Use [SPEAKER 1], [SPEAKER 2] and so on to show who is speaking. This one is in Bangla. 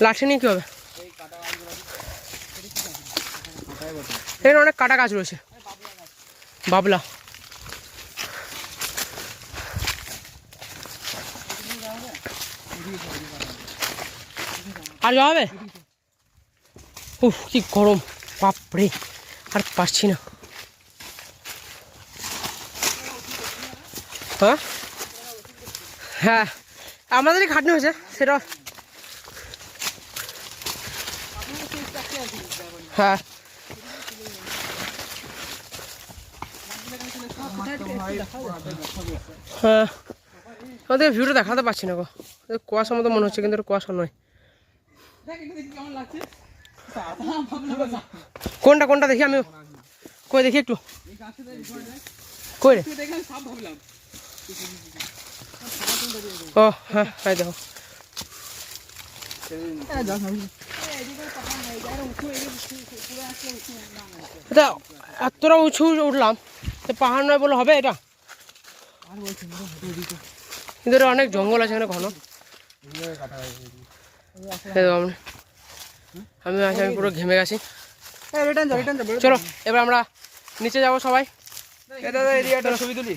[SPEAKER 1] লাঠি নিয়ে কি হবে? এখানে অনেক কাটা গাছ রয়েছে, বাবলা। আর যাওয়া হবে? উফ কি গরম, বাপরে আর পারছি না। হ্যাঁ হ্যাঁ, আমাদেরই খাটনি হয়েছে সেটা। হ্যাঁ হ্যাঁ, আমাদের ভিউটা দেখাতে পারছি না গো, কুয়াশার মতো মনে হচ্ছে কিন্তু কুয়াশা নয়। কোনটা কোনটা দেখি আমি, কই দেখি একটু, কই রে? ও হ্যাঁ হ্যাঁ দেখো, এটা এতটা উঁচু উঠলাম, পাহাড় নয় বলে হবে এটা? কিন্তু এটা অনেক জঙ্গল আছে এখানে ঘন। আমি পুরো ঘেমে গেছি। চলো এবার আমরা নিচে যাবো সবাই।
[SPEAKER 2] এরিয়াটা ছবি তুলি।